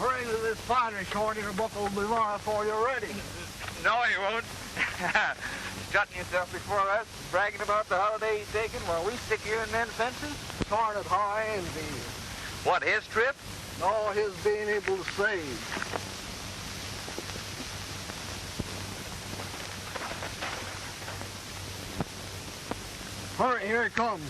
afraid of this fine recording or book will be long before you're ready. No, he won't. Strutting yourself before us, bragging about the holiday he's taking while we stick here in them fences? Torn it high and deep. What, his trip? No, his being able to save. Hurry, here it comes.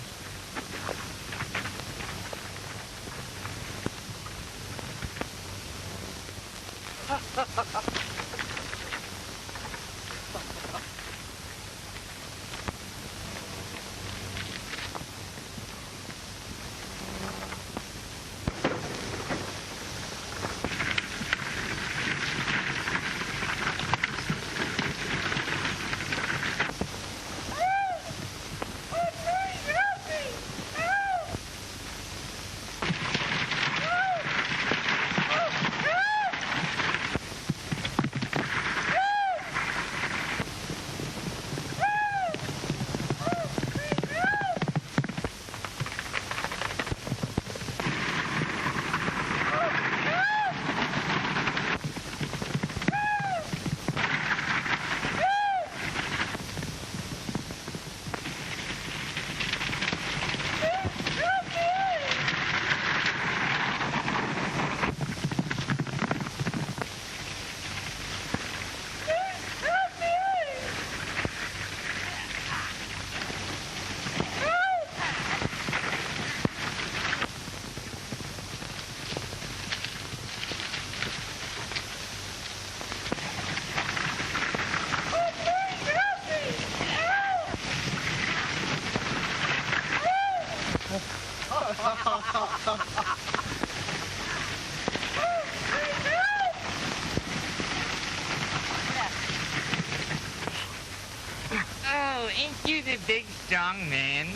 Oh, ain't you the big, strong man?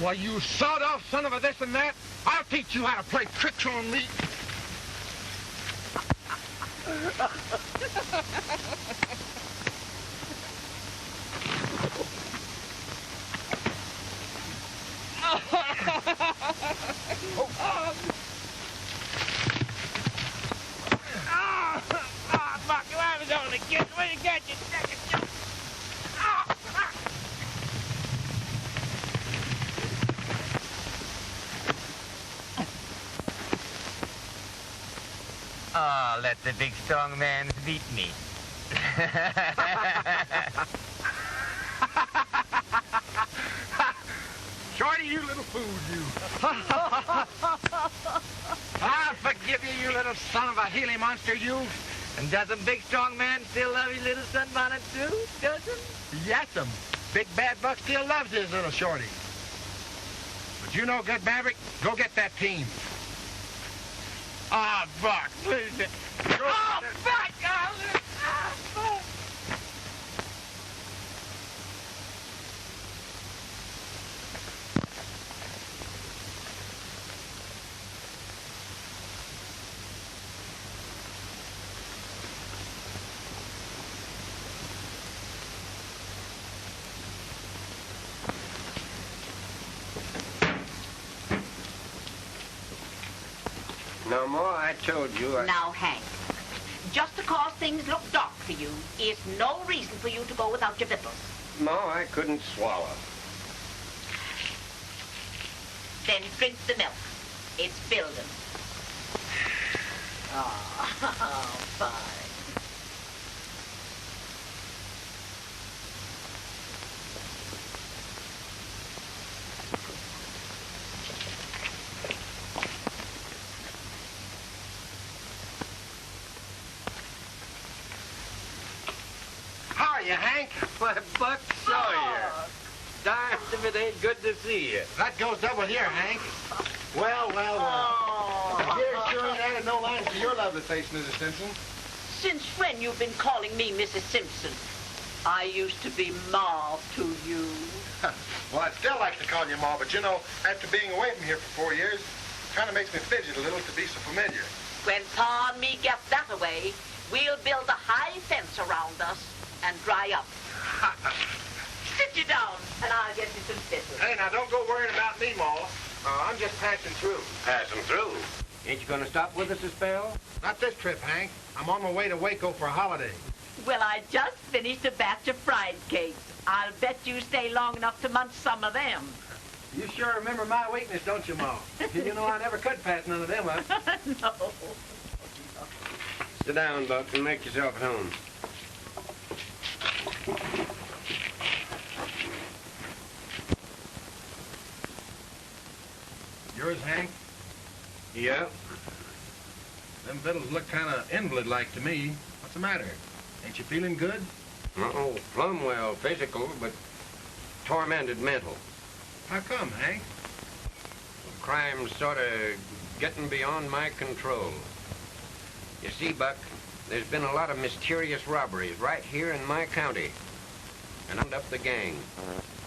Why, you sawed-off son of a this and that. I'll teach you how to play tricks on me. Buck, I was only kidding. Where you got your second? Oh, let the big strong man beat me. Shorty, you little fool, you. I'll forgive you, you little son of a Healy monster, you. And doesn't big strong man still love his little sunbonnet too? Doesn't? Yes'm. Big bad Buck still loves his little shorty. But you know, good Maverick, go get that team. Ah, Buck, please. Oh, Buck! Oh, No more, I told you. Now, Hank, just because things look dark for you is no reason for you to go without your victuals. Ma, I couldn't swallow. Then drink the milk. It's building. Oh, fine. How are you, Hank? Why, Buck Sawyer. Darned if it ain't good to see you. That goes double here, Hank. Well. Here sure ain't added no lines to your lovely face, Mrs. Simpson. Since when you've been calling me Mrs. Simpson? I used to be Ma to you. Well, I'd still like to call you Ma, but you know, after being away from here for 4 years, kind of makes me fidget a little to be so familiar. When Pa and me get that away, we'll build a high fence around us and dry up. Sit you down, and I'll get you some biscuits. Hey, now don't go worrying about me, Ma. I'm just passing through. Passing through. Ain't you gonna stop with us a spell? Not this trip, Hank. I'm on my way to Waco for a holiday. Well, I just finished a batch of fried cakes. I'll bet you stay long enough to munch some of them. You sure remember my weakness, don't you, Ma? You know I never could pass none of them up. No. Sit down, Buck, and make yourself at home. Yours, Hank? Yeah? Them vittles look kind of invalid-like to me. What's the matter? Ain't you feeling good? Uh-oh, plumb well physical, but tormented mental. How come, Hank? Crime's sort of getting beyond my control. You see, Buck, there's been a lot of mysterious robberies right here in my county. And I'm up the gang.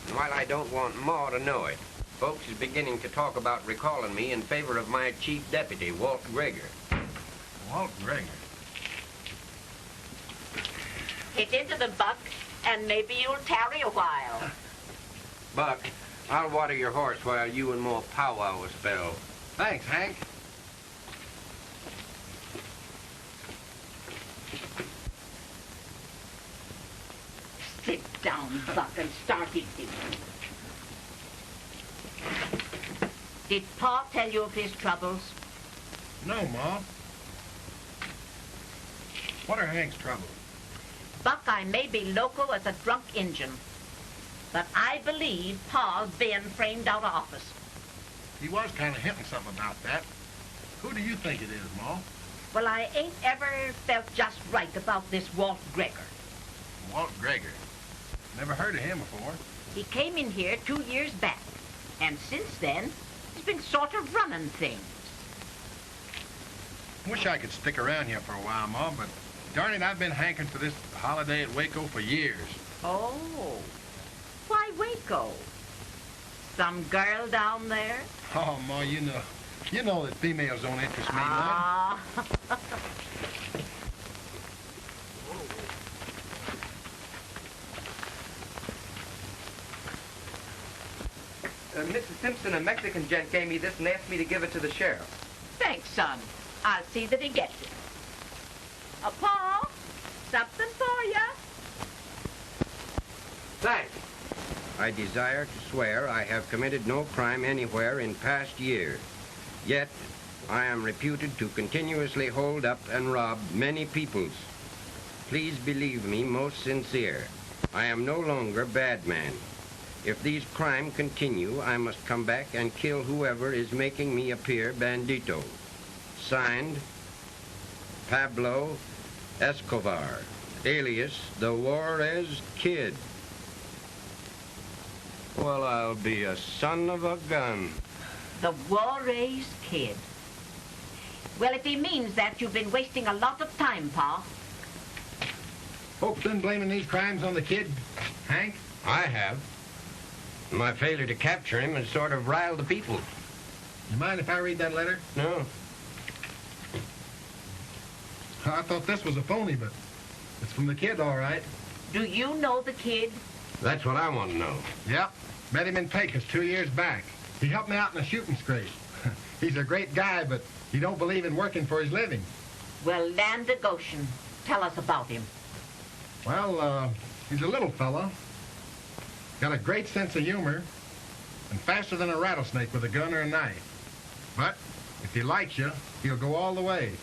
And while I don't want Ma to know it, folks is beginning to talk about recalling me in favor of my chief deputy, Walt Greger. Walt Greger? Get into them, Buck, and maybe you'll tarry a while. Buck, I'll water your horse while you and Ma powwow a spell. Thanks, Hank. Sit down, Buck, and start eating. Did Pa tell you of his troubles? No, Ma. What are Hank's troubles? Buck, I may be loco as a drunk Injun, but I believe Pa's been framed out of office. He was kind of hinting something about that. Who do you think it is, Ma? Well, I ain't ever felt just right about this Walt Greger. Walt Greger. Never heard of him before. He came in here 2 years back, and since then, he's been sort of running things. Wish I could stick around here for a while, Ma, but darn it, I've been hankering for this holiday at Waco for years. Oh, why Waco? Some girl down there? Oh, Ma, you know that females don't interest me none. Ah. Mrs. Simpson, a Mexican gent gave me this and asked me to give it to the sheriff. Thanks, son. I'll see that he gets it. Pa, something for you. Thanks. I desire to swear I have committed no crime anywhere in past years. Yet, I am reputed to continuously hold up and rob many peoples. Please believe me most sincere. I am no longer bad man. If these crimes continue, I must come back and kill whoever is making me appear bandito. Signed, Pablo Escobar, alias the Juarez Kid. Well, I'll be a son of a gun. The Juarez Kid. Well, if he means that, you've been wasting a lot of time, Pa. Folks been blaming these crimes on the kid, Hank? I have. My failure to capture him has sort of riled the people. You mind if I read that letter? No. I thought this was a phony, but it's from the kid, all right. Do you know the kid? That's what I want to know. Yep. Met him in Pecos 2 years back. He helped me out in a shooting scrape. He's a great guy, but he don't believe in working for his living. Well, land of Goshen. Tell us about him. Well, he's a little fella. Got a great sense of humor, and faster than a rattlesnake with a gun or a knife. But if he likes you, he'll go all the way.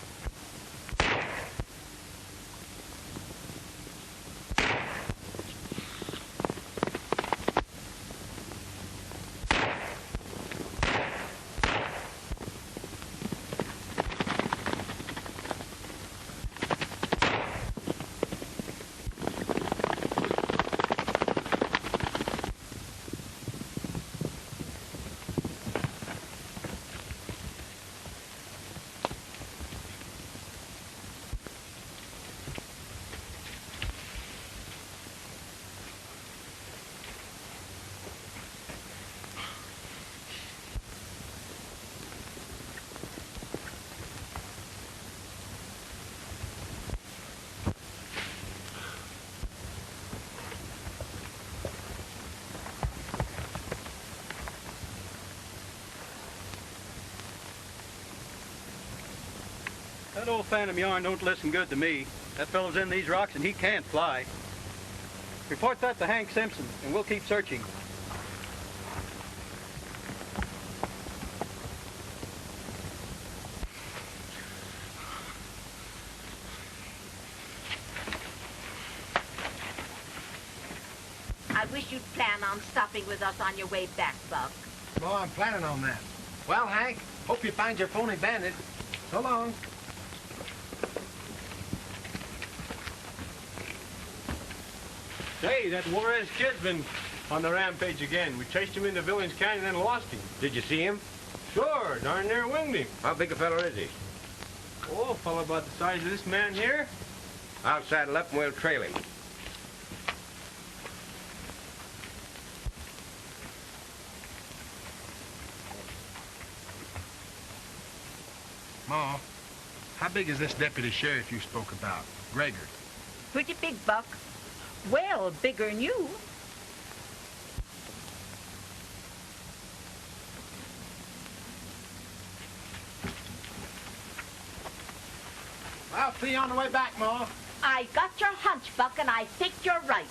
That old phantom yarn don't listen good to me. That fellow's in these rocks and he can't fly. Report that to Hank Simpson and we'll keep searching. I wish you'd plan on stopping with us on your way back, Buck. Well, I'm planning on that. Well, Hank, hope you find your phony bandit. So long. Hey, that Juarez kid's been on the rampage again. We chased him into Villains Canyon and lost him. Did you see him? Sure, darn near winged him. How big a fellow is he? Oh, a fellow about the size of this man here. I'll saddle up and we'll trail him. Ma, how big is this deputy sheriff you spoke about, Gregor? Pretty big, Buck. Well, bigger than you. I'll see you on the way back, Ma. I got your hunch, Buck, and I think you're right.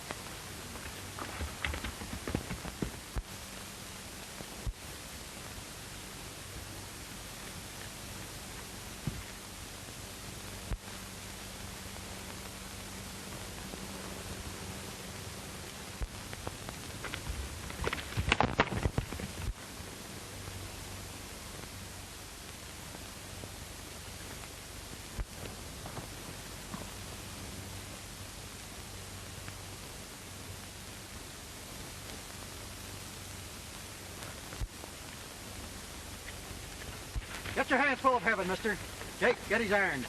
Get your hands full of heaven, mister. Jake, get his irons.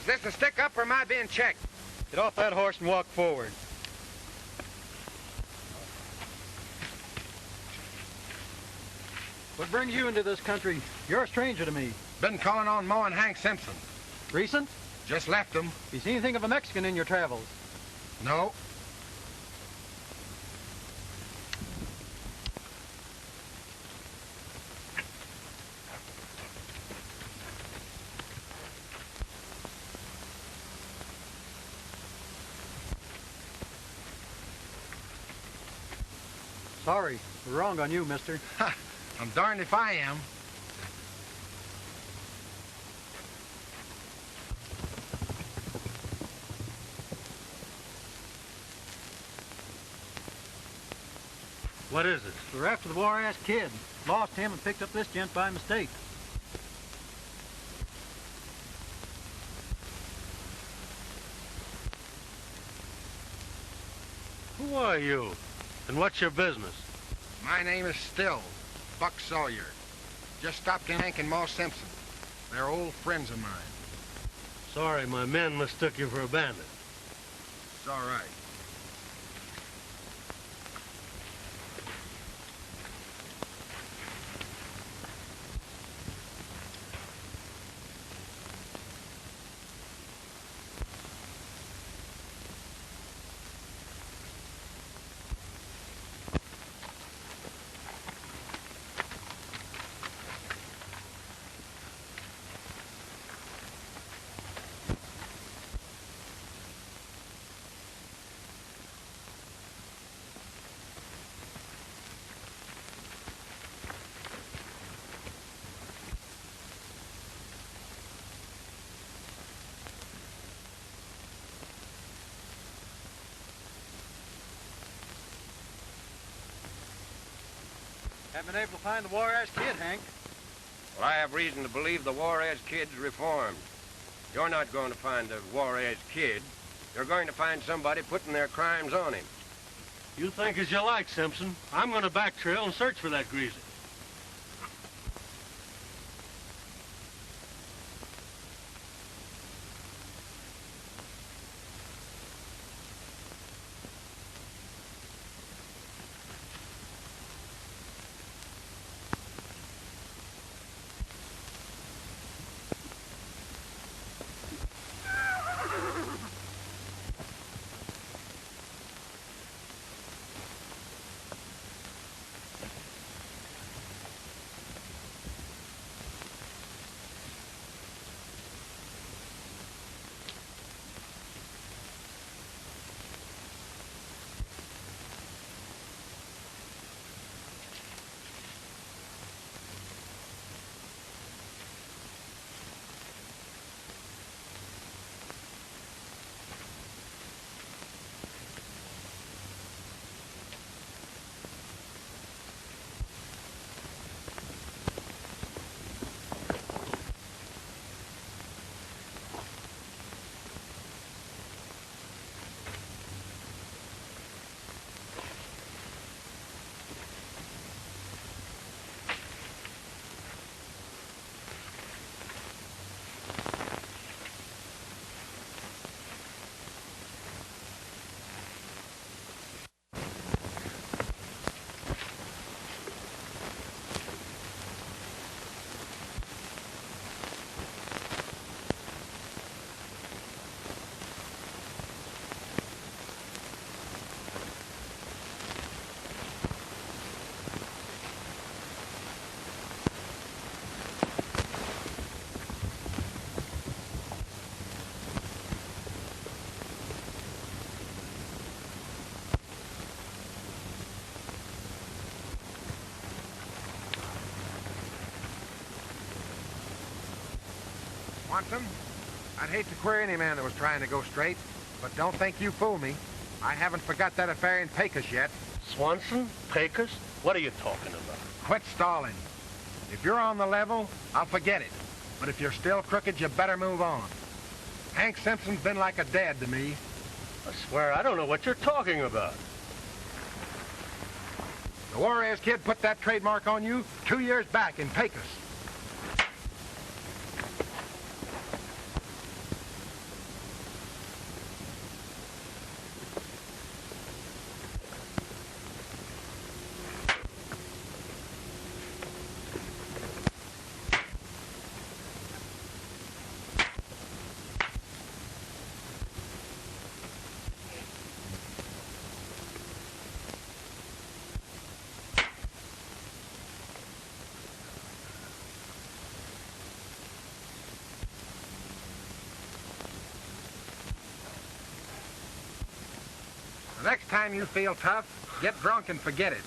Is this a stick-up or am I being checked? Get off that horse and walk forward. What brings you into this country? You're a stranger to me. Been calling on Ma and Hank Simpson. Recent? Just left them. You see anything of a Mexican in your travels? No. Sorry, we're wrong on you, mister. Ha! I'm darned if I am. What is it? We're after the war-ass kid. Lost him and picked up this gent by mistake. Who are you? And what's your business? My name is Still, Buck Sawyer. Just stopped in Hank and Ma Simpson. They're old friends of mine. Sorry, my men mistook you for a bandit. It's all right. Haven't been able to find the war-ass kid, Hank. Well, I have reason to believe the Juarez kid's reformed. You're not going to find the Juarez kid. You're going to find somebody putting their crimes on him. You think as you like, Simpson. I'm going to back trail and search for that greaser. Swanson, I'd hate to queer any man that was trying to go straight, but don't think you fool me. I haven't forgot that affair in Pecos yet. Swanson? Pecos? What are you talking about? Quit stalling. If you're on the level, I'll forget it. But if you're still crooked, you better move on. Hank Simpson's been like a dad to me. I swear I don't know what you're talking about. The Juarez kid put that trademark on you 2 years back in Pecos. The next time you feel tough, get drunk and forget it.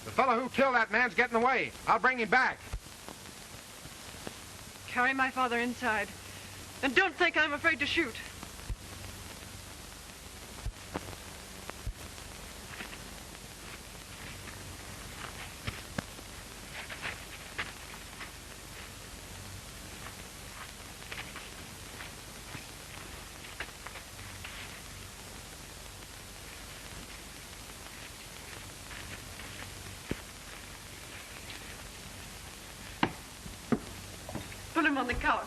The fellow who killed that man's getting away. I'll bring him back. Carry my father inside. And don't think I'm afraid to shoot. Put him on the couch.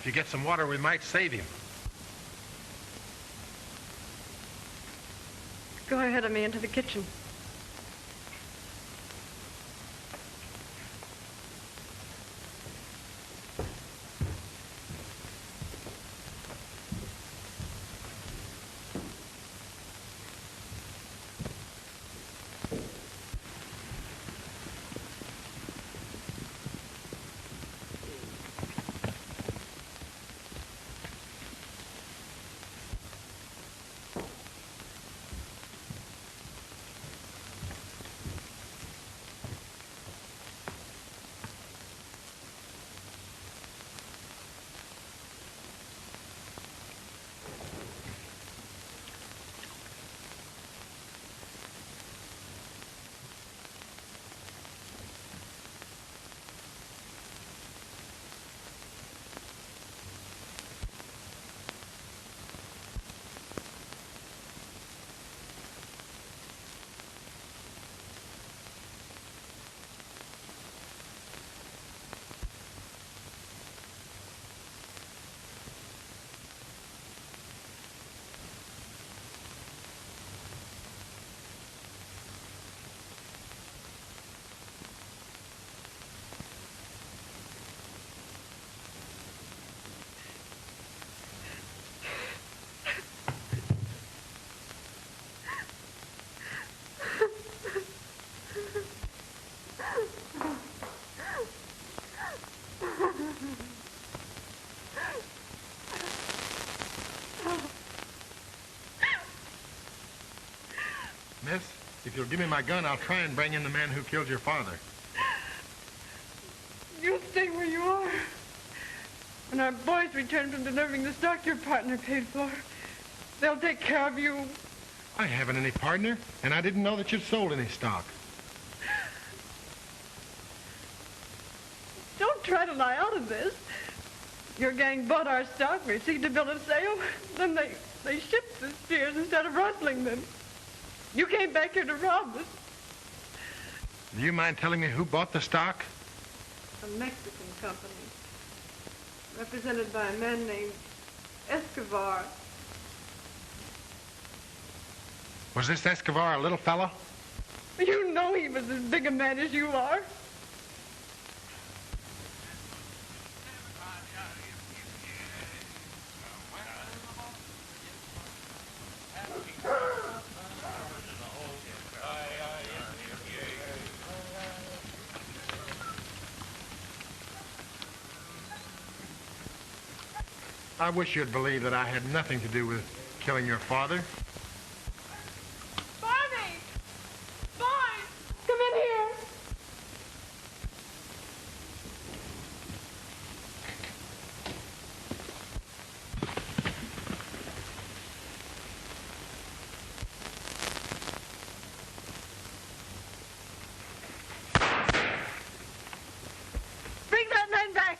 If you get some water, we might save him. Go ahead of me into the kitchen. Miss, if you'll give me my gun, I'll try and bring in the man who killed your father. You stay where you are. When our boys return from delivering the stock your partner paid for, they'll take care of you. I haven't any partner, and I didn't know that you'd sold any stock. Don't try to lie out of this. Your gang bought our stock, received a bill of sale, then they shipped the steers instead of rustling them. You came back here to rob us. Do you mind telling me who bought the stock? A Mexican company, represented by a man named Escobar. Was this Escobar a little fellow? You know he was as big a man as you are. I wish you'd believe that I had nothing to do with killing your father. Barney! Boys! Come in here! Bring that man back!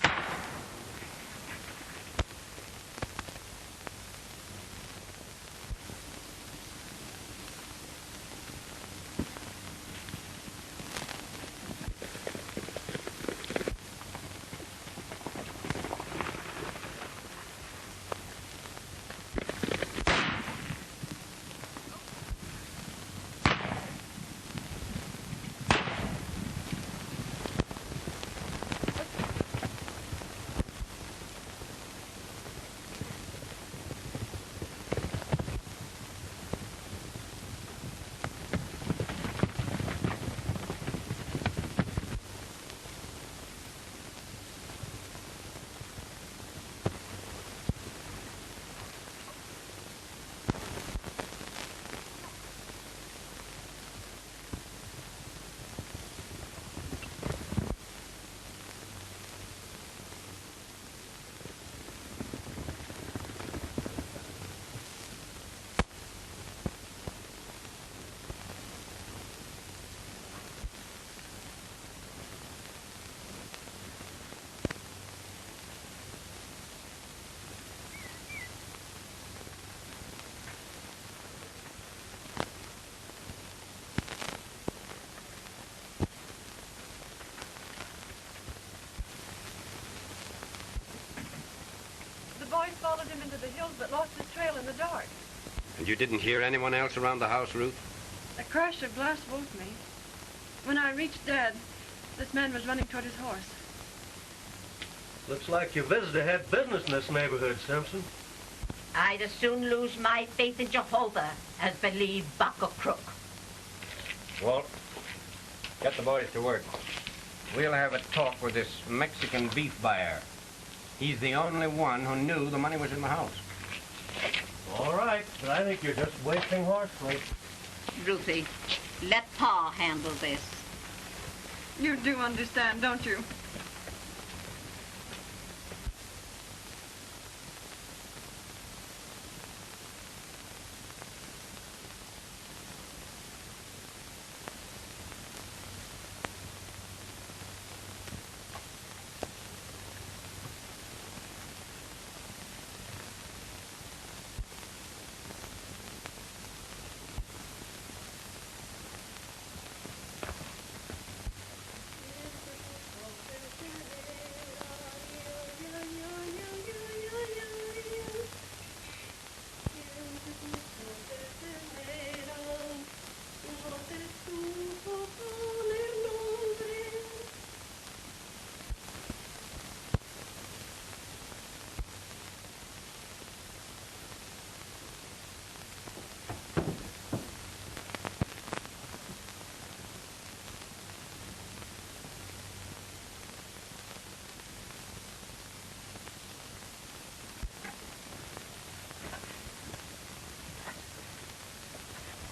The boys followed him into the hills but lost his trail in the dark. And you didn't hear anyone else around the house, Ruth? A crash of glass woke me. When I reached Dad, this man was running toward his horse. Looks like your visitor had business in this neighborhood, Simpson. I'd as soon lose my faith in Jehovah as believe Buck a crook. Walt, get the boys to work. We'll have a talk with this Mexican beef buyer. He's the only one who knew the money was in the house. All right, but I think you're just wasting horse freight. Ruthie, let Pa handle this. You do understand, don't you?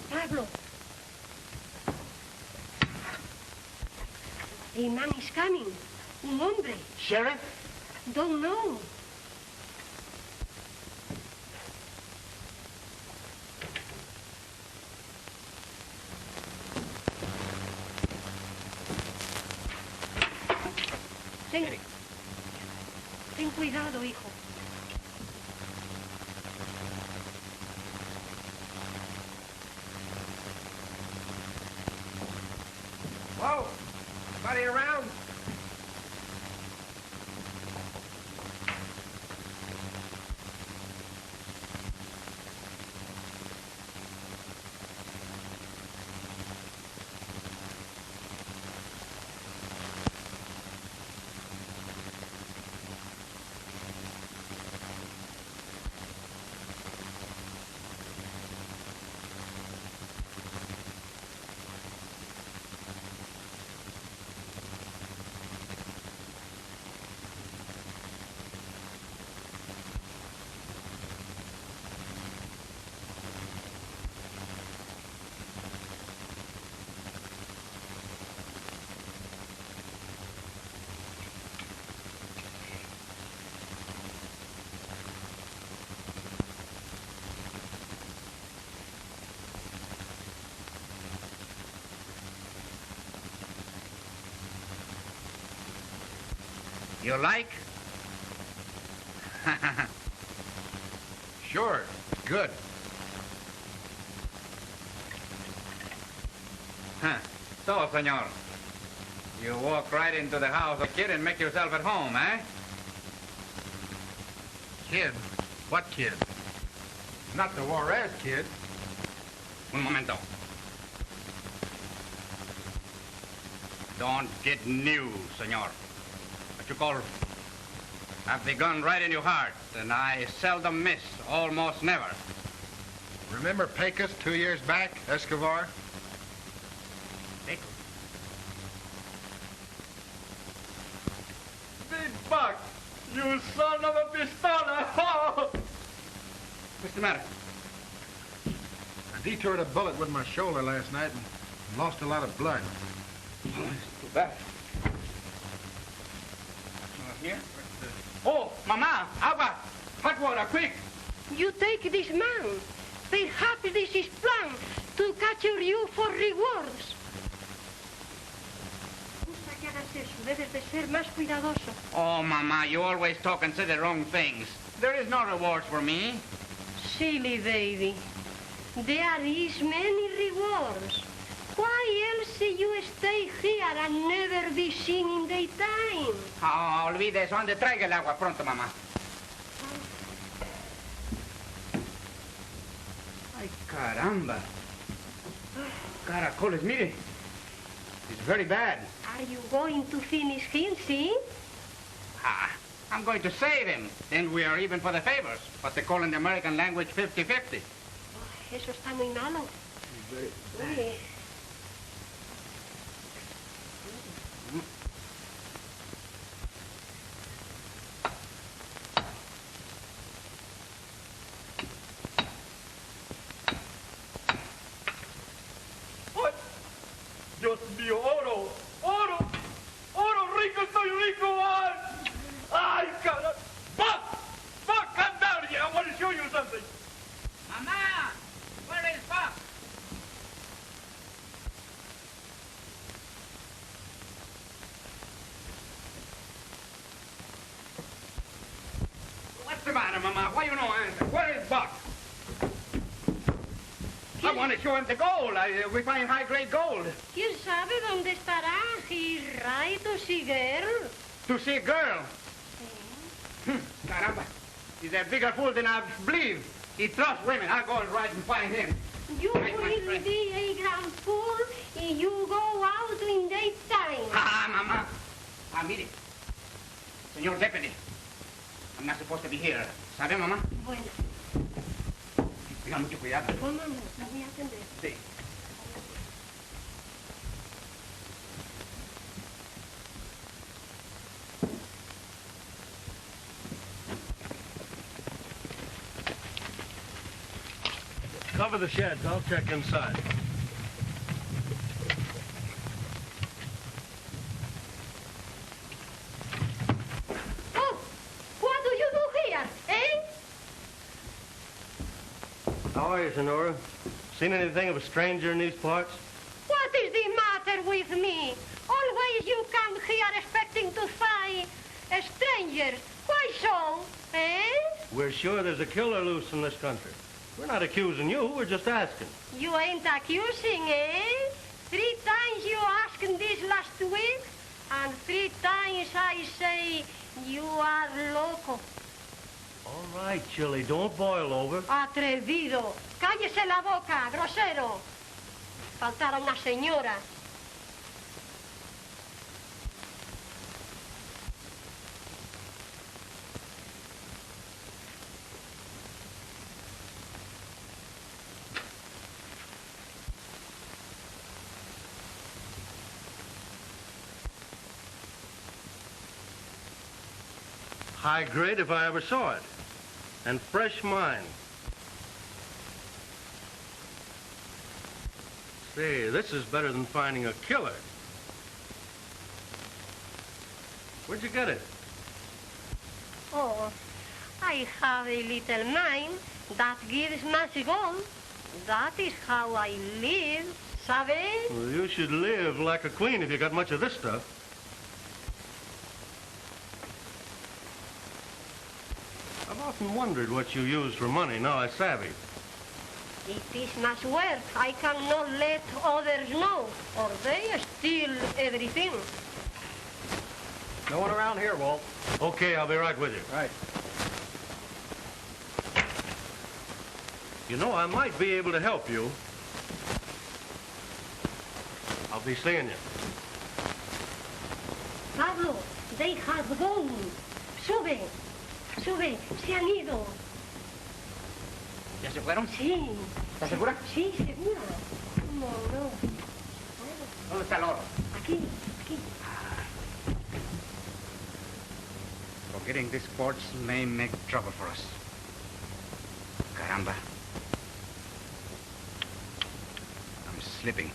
Pablo, A man is coming. Un hombre. Sheriff? Don't know. Ten cuidado, hijo. Whoa! Anybody around? You like? Sure. Good. Huh. So, senor, you walk right into the house of a kid and make yourself at home, eh? Kid? What kid? Not the Juarez kid. Un momento. Don't get new, senor. What you call have the gun right in your heart, and I seldom miss, almost never. Remember Pecos 2 years back, Escobar? Pecos? Big Buck, you son of a pistola! What's the matter? I detoured a bullet with my shoulder last night and lost a lot of blood. Oh, it's too bad. Here? Oh, Mama, agua! Hot water, quick! You take this man. Perhaps this is plan to capture you for rewards. Gusta que hagas eso. Debes de ser más cuidadoso. Oh, Mama, you always talk and say the wrong things. There is no rewards for me. Silly baby. There is many rewards. Why else you stay here and never be seen in daytime? Oh, olvide eso. Ande, traiga el agua pronto, Mamá. Ay, caramba. Caracoles, mire. It's very bad. Are you going to finish him, see? Ah, I'm going to save him. Then we are even for the favors. What they call in the American language 50-50. Oh, eso está muy malo. Oye. Dios mío, oro, oro, oro, rico, estoy rico, ay, caramba. Buck, come down here, I want to show you something. Mama, where is Buck? What's the matter, Mama? Why you no answer? Where is Buck? I want to show him the gold. We find high-grade gold. ¿Quién sabe dónde estará? He's right to see girl. To see a girl? Sí. Caramba. He's a bigger fool than I believe. He trusts women. I'll go and ride and find him. You will be a grand fool if you go out in daytime. Mama. Mire. Señor Deputy. I'm not supposed to be here. ¿Sabe, Mamá? Bueno. Tenga mucho cuidado. Vámonos, la voy a atender. Sí. Cover the sheds. I'll check inside. Senora? Seen anything of a stranger in these parts? What is the matter with me? Always you come here expecting to find a stranger. Why so, eh? We're sure there's a killer loose in this country. We're not accusing you, we're just asking. You ain't accusing, eh? 3 times you asked this last week, and 3 times I say you are loco. All right, Chili, don't boil over. Atrevido. Cállese la boca, grosero. Faltara una señora. High grade if I ever saw it. And fresh mine. Say, this is better than finding a killer. Where'd you get it? Oh, I have a little mine that gives much gold. That is how I live, sabe? Well, you should live like a queen if you got much of this stuff. I've often wondered what you use for money. Now I savvy. It is much worth. I cannot let others know, or they steal everything. No one around here, Walt. Okay, I'll be right with you. Right. You know, I might be able to help you. I'll be seeing you. Pablo, they have gone. Sube, sube, se han ido. ¿Ya se fueron? Sí. ¿Estás segura? Sí, segura. No, no. ¿Dónde está el oro? Aquí, aquí. Forgetting this quartz may make trouble for us. Caramba. I'm slipping.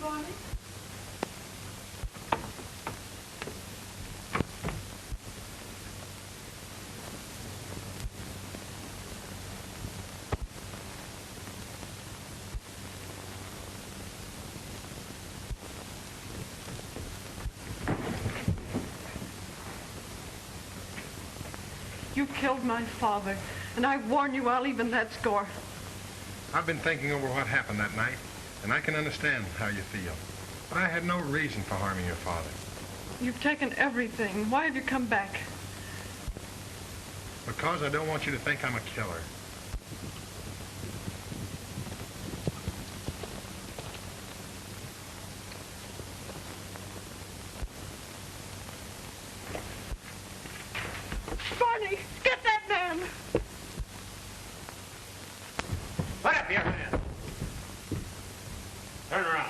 Bonnie? You killed my father, and I warn you I'll even that score. I've been thinking over what happened that night, and I can understand how you feel. But I had no reason for harming your father. You've taken everything. Why have you come back? Because I don't want you to think I'm a killer. Barney, get that man! Put up your hand. Turn around.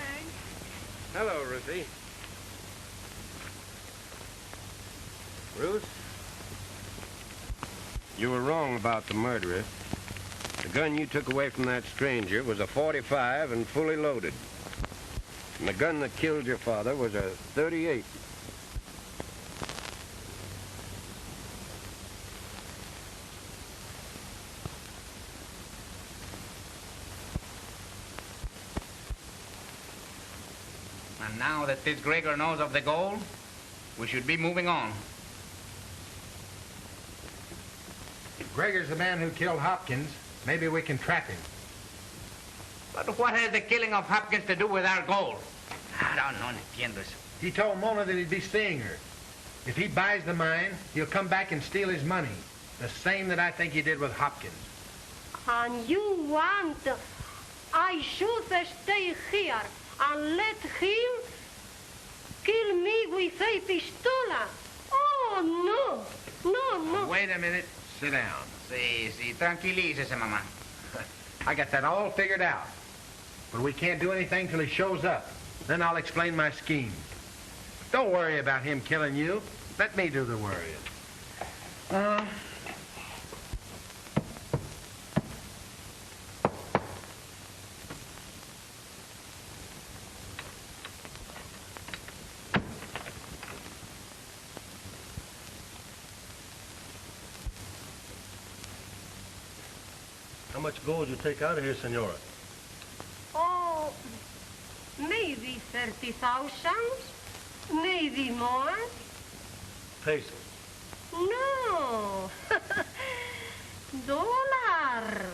Hank. Hello, Ruthie. Ruth? You were wrong about the murderer. The gun you took away from that stranger was a .45 and fully loaded. And the gun that killed your father was a .38. And now that this Gregor knows of the gold, we should be moving on. If Gregor's the man who killed Hopkins, maybe we can trap him. But what has the killing of Hopkins to do with our gold? No entiendo eso. He told Mona that he'd be seeing her. If he buys the mine, he'll come back and steal his money. The same that I think he did with Hopkins. And you want I should stay here and let him kill me with a pistola? Oh, no. Wait a minute. Sit down. Sí, tranquilícese, mamá. I got that all figured out. But we can't do anything till he shows up. Then I'll explain my scheme. Don't worry about him killing you. Let me do the worrying. How much gold you take out of here, Senora? Oh, maybe 30,000, maybe more. Pesos. No, dollar.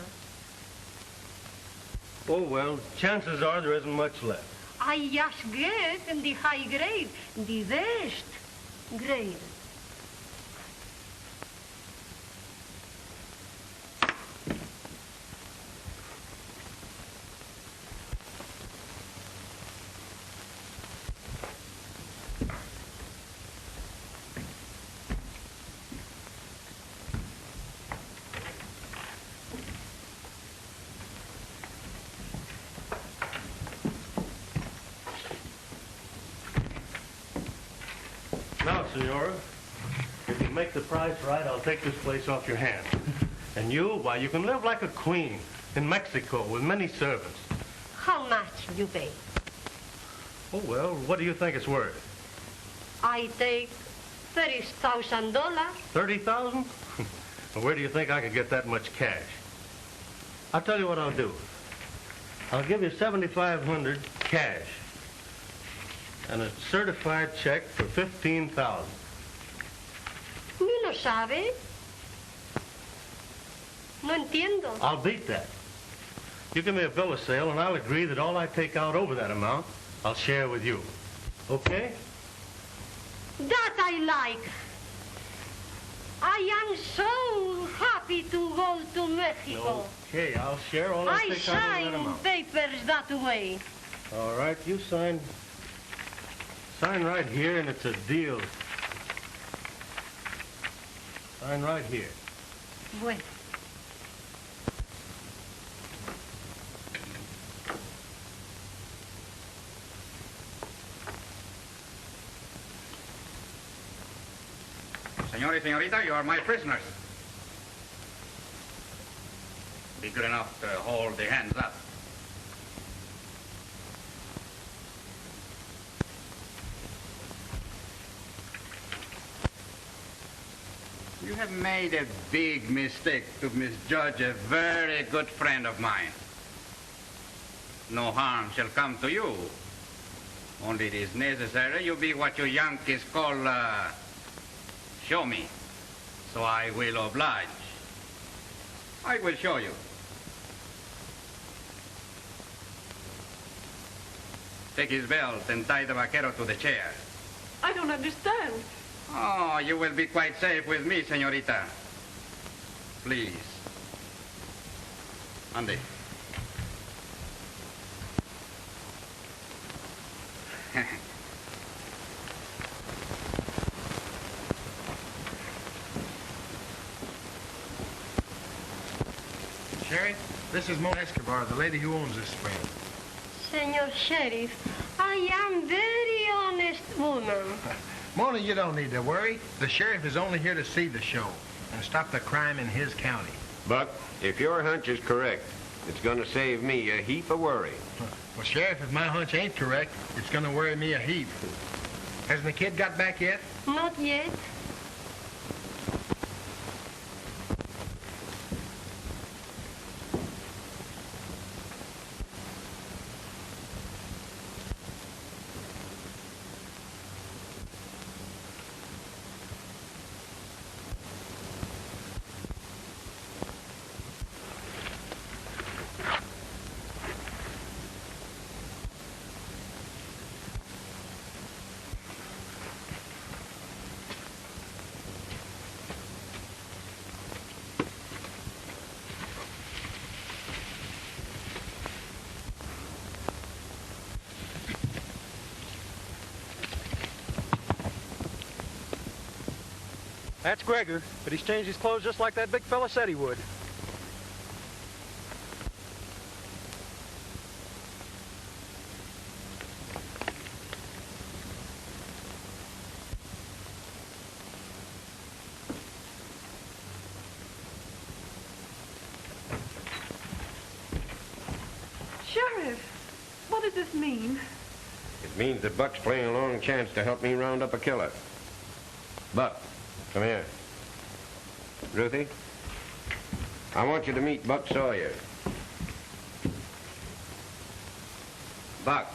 Oh, well, chances are there isn't much left. I just get in the high grade, the best grade. Now, Senora, if you make the price right, I'll take this place off your hands. And you, why, you can live like a queen in Mexico with many servants. How much you pay? Oh, well, what do you think it's worth? I take $30,000. 30,000? Well, where do you think I could get that much cash? I'll tell you what I'll do. I'll give you 7,500 cash and a certified check for 15,000. ¿Me lo sabe? No entiendo. I'll beat that. You give me a bill of sale, and I'll agree that all I take out over that amount, I'll share with you. Okay? That I like. I am so happy to go to Mexico. Okay, I'll share all I I take out over that sign amount. papers that way. All right, you sign right here, and it's a deal. Sign right here. Bueno. Señor y señorita, you are my prisoners. Be good enough to hold the hands up. You have made a big mistake to misjudge a very good friend of mine. No harm shall come to you. Only it is necessary you be what you Yankees call, show me. So I will oblige. I will show you. Take his belt and tie the vaquero to the chair. I don't understand. Oh, you will be quite safe with me, señorita. Please. Andy. Sherry, this is Mona Escobar, the lady who owns this spring. Senor Sheriff. I am very honest woman. Mona, you don't need to worry. The sheriff is only here to see the show and stop the crime in his county. Buck, if your hunch is correct, it's going to save me a heap of worry. Well, Sheriff, if my hunch ain't correct, it's going to worry me a heap. Hasn't the kid got back yet? Not yet. That's Gregor, but he's changed his clothes just like that big fella said he would. Sheriff, what does this mean? It means that Buck's playing a long chance to help me round up a killer. Buck, come here. Ruthie, I want you to meet Buck Sawyer. Buck,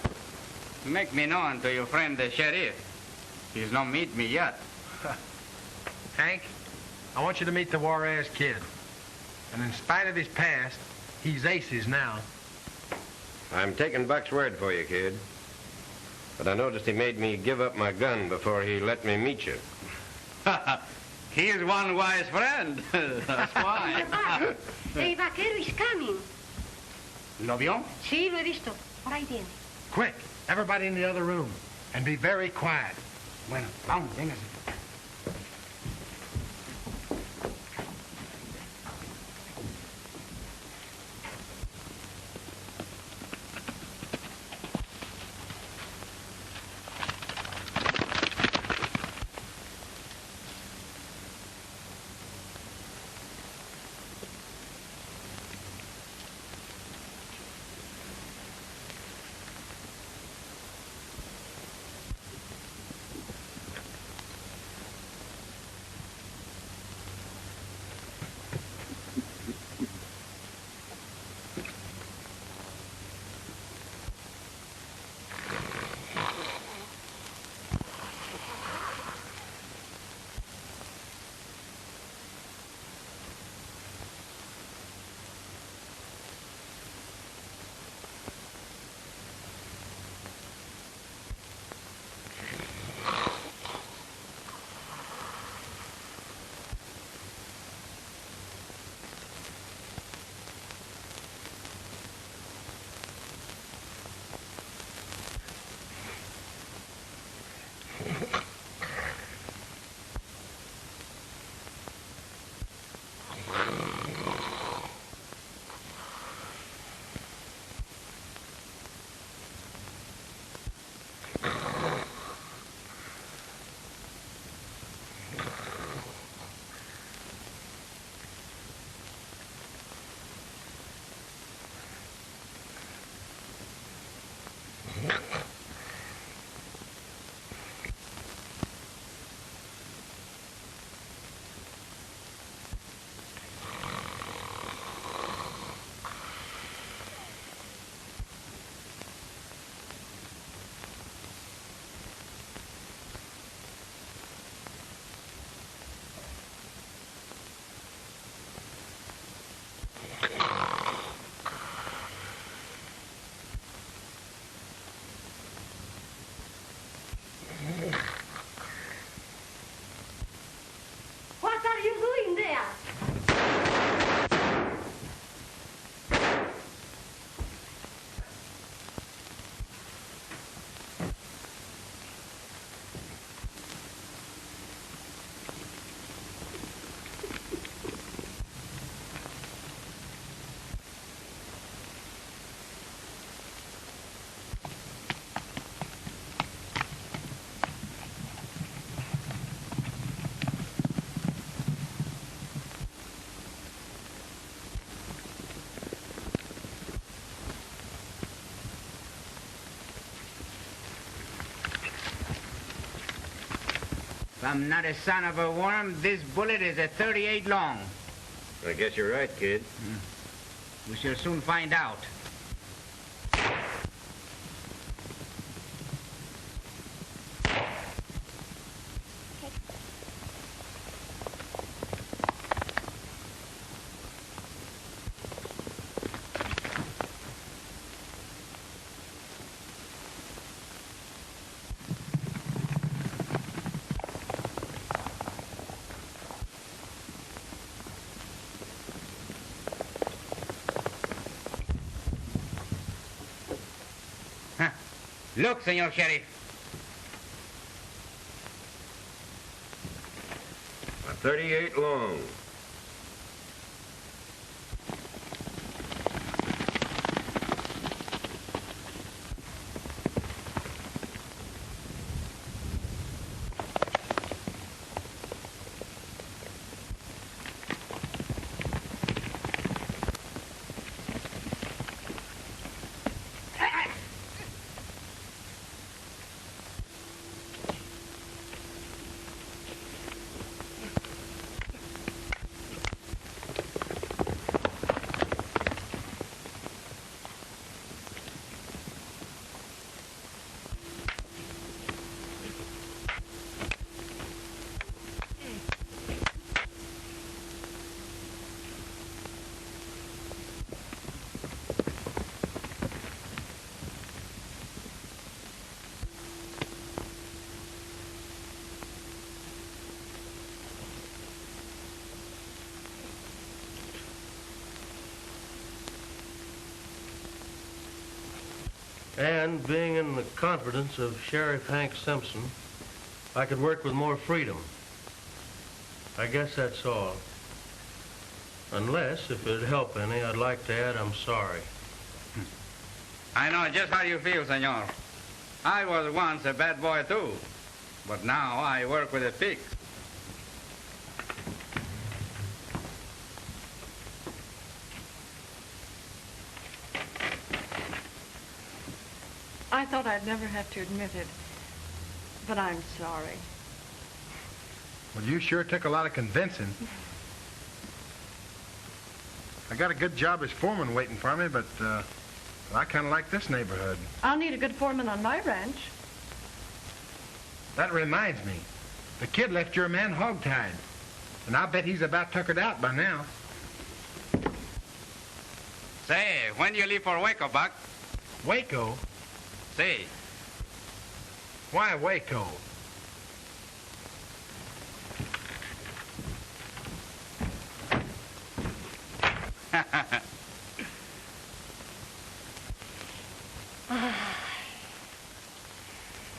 make me known to your friend the sheriff. He's not meet me yet. Hank, I want you to meet the Juarez kid. And in spite of his past, he's aces now. I'm taking Buck's word for you, kid. But I noticed he made me give up my gun before he let me meet you. He is one wise friend. That's why. El vaquero is coming. ¿Lo vio? Sí, lo he visto. Por ahí viene. Quick, everybody in the other room. And be very quiet. Bueno, vamos, véngase. If I'm not a son of a worm, this bullet is a 38 long. I guess you're right, kid. We shall soon find out. Look, Senor Sheriff. A 38 long. And being in the confidence of Sheriff Hank Simpson, I could work with more freedom. I guess that's all. Unless, if it'd help any, I'd like to add I'm sorry. I know just how you feel, senor. I was once a bad boy, too. But now I work with a pig. I thought I'd never have to admit it, but I'm sorry. Well, you sure took a lot of convincing. I got a good job as foreman waiting for me, but I kind of like this neighborhood. I'll need a good foreman on my ranch. That reminds me. The kid left your man hogtied, and I bet he's about tuckered out by now. Say, when do you leave for Waco, Buck? Waco? Say. Why Waco?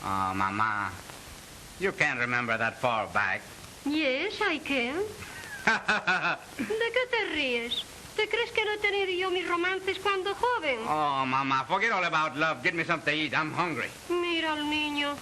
Oh, Mama. You can't remember that far back. Yes, I can. ¿De qué te ríes? ¿Te crees que no he tenido yo mis romances cuando joven? Oh, Mama, forget all about love. Get me something to eat. I'm hungry. Mira al niño.